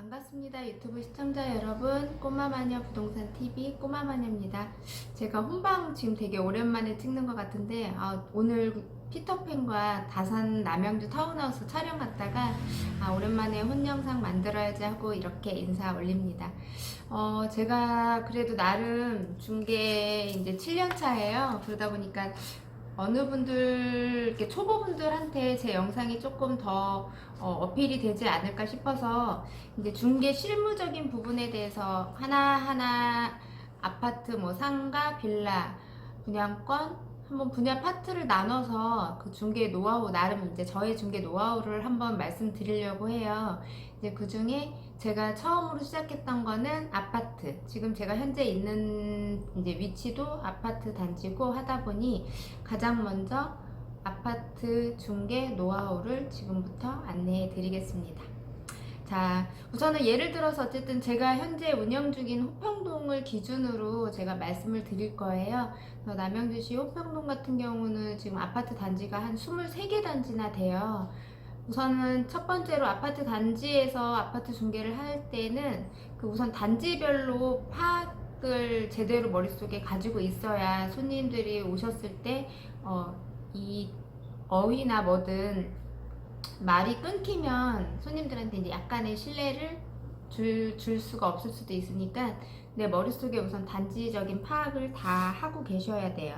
반갑습니다. 유튜브 시청자 여러분, 꼬마마녀 부동산TV 꼬마마녀입니다. 제가 혼방 지금 되게 오랜만에 찍는 것 같은데 오늘 피터팬과 다산 남양주 타운하우스 촬영 갔다가 오랜만에 혼 영상 만들어야지 하고 이렇게 인사 올립니다. 제가 그래도 나름 중개 이제 7년 차예요. 그러다 보니까 어느 분들, 이렇게 초보분들한테 제 영상이 조금 더 어필이 되지 않을까 싶어서 이제 중개 실무적인 부분에 대해서 하나하나 아파트, 뭐 상가, 빌라, 분양권, 한번 분야 파트를 나눠서 그 중개 노하우, 나름 이제 저의 중개 노하우를 한번 말씀드리려고 해요. 이제 그 중에 제가 처음으로 시작했던 거는 아파트. 지금 제가 현재 있는 이제 위치도 아파트 단지고 하다 보니 가장 먼저 아파트 중개 노하우를 지금부터 안내해 드리겠습니다. 자, 우선은 예를 들어서 어쨌든 제가 현재 운영 중인 호평동을 기준으로 제가 말씀을 드릴 거예요. 남양주시 호평동 같은 경우는 지금 아파트 단지가 한 23개 단지나 돼요. 우선은 첫 번째로 아파트 단지에서 아파트 중개를 할 때는 그 우선 단지별로 파악을 제대로 머릿속에 가지고 있어야 손님들이 오셨을 때 이 어휘나 뭐든 말이 끊기면 손님들한테 이제 약간의 신뢰를 줄 수가 없을 수도 있으니까 내 머릿속에 우선 단지적인 파악을 다 하고 계셔야 돼요.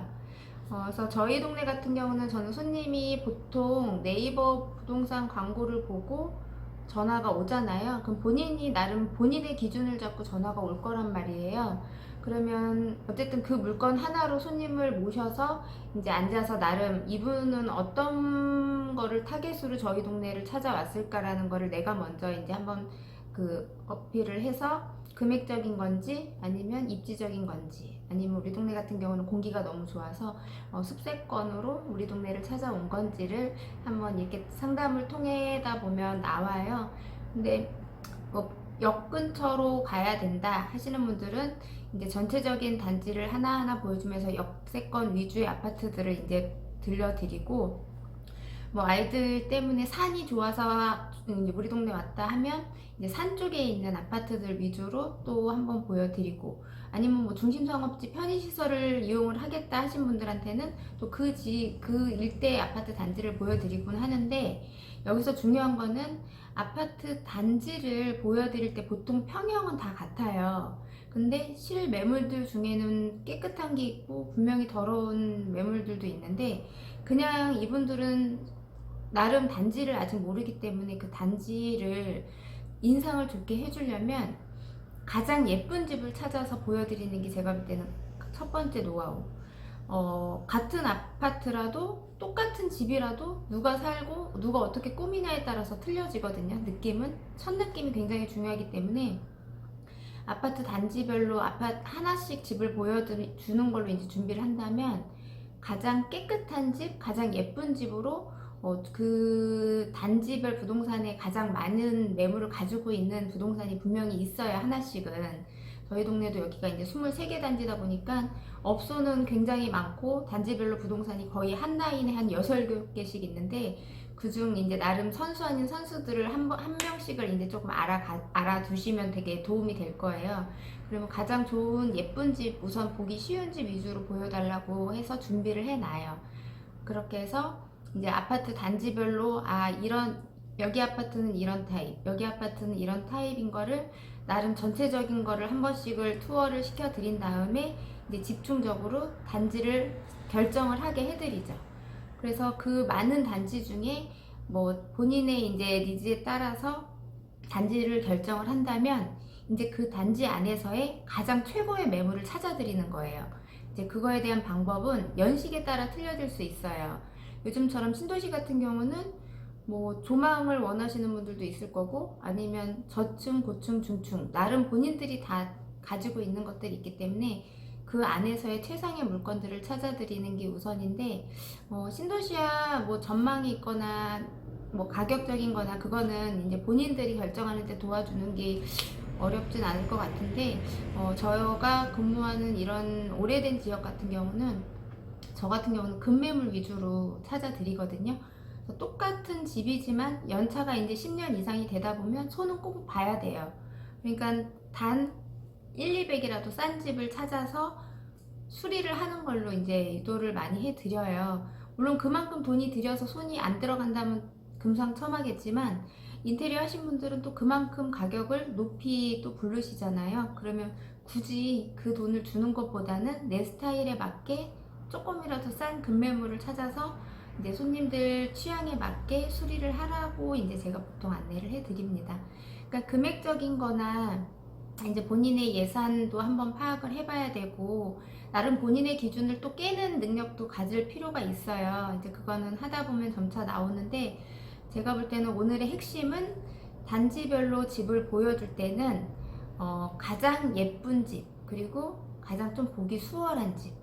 그래서 저희 동네 같은 경우는 저는 손님이 보통 네이버 부동산 광고를 보고 전화가 오잖아요. 그럼 본인이 나름 본인의 기준을 잡고 전화가 올 거란 말이에요. 그러면 어쨌든 그 물건 하나로 손님을 모셔서 이제 앉아서 나름 이분은 어떤 거를 타겟으로 저희 동네를 찾아왔을까라는 거를 내가 먼저 이제 한번 그 어필을 해서 금액적인 건지 아니면 입지적인 건지 아니면 우리 동네 같은 경우는 공기가 너무 좋아서 습세권으로 우리 동네를 찾아온 건지를 한번 이렇게 상담을 통해다 보면 나와요. 근데 역 근처로 가야 된다 하시는 분들은 이제 전체적인 단지를 하나하나 보여주면서 역세권 위주의 아파트들을 이제 들려드리고, 뭐 아이들 때문에 산이 좋아서 이제 우리 동네 왔다 하면 이제 산 쪽에 있는 아파트들 위주로 또 한번 보여드리고, 아니면 뭐 중심상업지 편의시설을 이용을 하겠다 하신 분들한테는 또 그 일대의 아파트 단지를 보여드리곤 하는데, 여기서 중요한 거는 아파트 단지를 보여드릴 때 보통 평형은 다 같아요. 근데 실 매물들 중에는 깨끗한 게 있고 분명히 더러운 매물들도 있는데, 그냥 이분들은 나름 단지를 아직 모르기 때문에 그 단지를 인상을 좋게 해주려면 가장 예쁜 집을 찾아서 보여드리는 게 제가 볼 때는 첫 번째 노하우. 같은 아파트라도 똑같은 집이라도 누가 살고 누가 어떻게 꾸미냐에 따라서 틀려지거든요. 느낌은 첫 느낌이 굉장히 중요하기 때문에 아파트 단지별로 아파트 하나씩 집을 보여주는 걸로 이제 준비를 한다면 가장 깨끗한 집, 가장 예쁜 집으로 그 단지별 부동산에 가장 많은 매물을 가지고 있는 부동산이 분명히 있어요. 하나씩은. 저희 동네도 여기가 이제 23개 단지다 보니까 업소는 굉장히 많고 단지별로 부동산이 거의 한 라인에 한 6-7개씩 있는데, 그중 이제 나름 선수 아닌 선수들을 한 명씩을 이제 조금 알아두시면 되게 도움이 될 거예요. 그러면 가장 좋은 예쁜 집, 우선 보기 쉬운 집 위주로 보여달라고 해서 준비를 해놔요. 그렇게 해서 이제 아파트 단지별로 여기 아파트는 이런 타입, 여기 아파트는 이런 타입인 거를 나름 전체적인 거를 한 번씩을 투어를 시켜 드린 다음에 이제 집중적으로 단지를 결정을 하게 해드리죠. 그래서 그 많은 단지 중에 뭐 본인의 이제 니즈에 따라서 단지를 결정을 한다면 이제 그 단지 안에서의 가장 최고의 매물을 찾아드리는 거예요. 이제 그거에 대한 방법은 연식에 따라 틀려질 수 있어요. 요즘처럼 신도시 같은 경우는 뭐 조망을 원하시는 분들도 있을 거고, 아니면 저층, 고층, 중층 나름 본인들이 다 가지고 있는 것들이 있기 때문에 그 안에서의 최상의 물건들을 찾아드리는 게 우선인데, 신도시야 뭐 전망이 있거나 뭐 가격적인 거나 그거는 이제 본인들이 결정하는 데 도와주는 게 어렵진 않을 것 같은데, 저가 근무하는 이런 오래된 지역 같은 경우는 저 같은 경우는 급매물 위주로 찾아드리거든요. 그래서 똑같은 집이지만 연차가 이제 10년 이상이 되다 보면 손은 꼭 봐야 돼요. 그러니까 단 1, 200이라도 싼 집을 찾아서 수리를 하는 걸로 이제 유도를 많이 해드려요. 물론 그만큼 돈이 들여서 손이 안 들어간다면 금상첨화겠지만 인테리어 하신 분들은 또 그만큼 가격을 높이 또 부르시잖아요. 그러면 굳이 그 돈을 주는 것보다는 내 스타일에 맞게 조금이라도 싼 급매물을 찾아서 이제 손님들 취향에 맞게 수리를 하라고 이제 제가 보통 안내를 해드립니다. 그러니까 금액적인 거나 이제 본인의 예산도 한번 파악을 해봐야 되고, 나름 본인의 기준을 또 깨는 능력도 가질 필요가 있어요. 이제 그거는 하다 보면 점차 나오는데, 제가 볼 때는 오늘의 핵심은 단지별로 집을 보여줄 때는 가장 예쁜 집, 그리고 가장 좀 보기 수월한 집,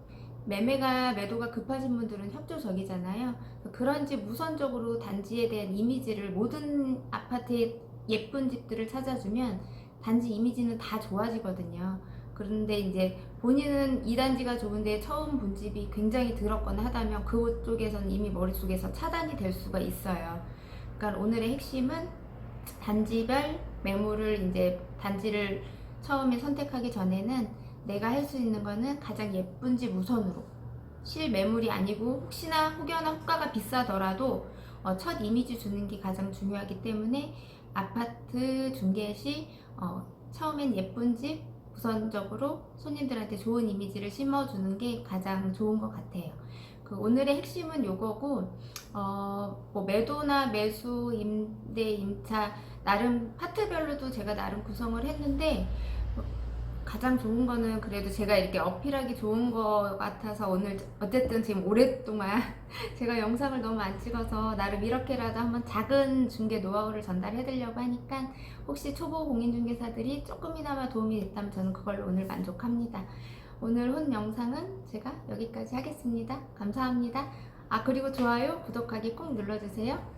매도가 급하신 분들은 협조적이잖아요. 그런 집 우선적으로 단지에 대한 이미지를, 모든 아파트의 예쁜 집들을 찾아주면 단지 이미지는 다 좋아지거든요. 그런데 이제 본인은 이 단지가 좋은데 처음 본 집이 굉장히 더럽거나 하다면 그쪽에서는 이미 머릿속에서 차단이 될 수가 있어요. 그러니까 오늘의 핵심은 단지별 매물을, 이제 단지를 처음에 선택하기 전에는 내가 할 수 있는 거는 가장 예쁜 집 우선으로, 실매물이 아니고 혹시나 혹여나 호가가 비싸더라도 첫 이미지 주는 게 가장 중요하기 때문에 아파트 중개 시 처음엔 예쁜 집 우선적으로 손님들한테 좋은 이미지를 심어주는 게 가장 좋은 것 같아요. 그 오늘의 핵심은 요거고, 뭐 매도나 매수, 임대, 임차 나름 파트별로도 제가 나름 구성을 했는데, 가장 좋은 거는 그래도 제가 이렇게 어필하기 좋은 거 같아서 오늘 어쨌든 지금 오랫동안 제가 영상을 너무 안 찍어서 나름 이렇게라도 한번 작은 중개 노하우를 전달해 드리려고 하니까, 혹시 초보 공인중개사들이 조금이나마 도움이 됐다면 저는 그걸로 오늘 만족합니다. 오늘 혼 영상은 제가 여기까지 하겠습니다. 감사합니다. 그리고 좋아요, 구독하기 꼭 눌러주세요.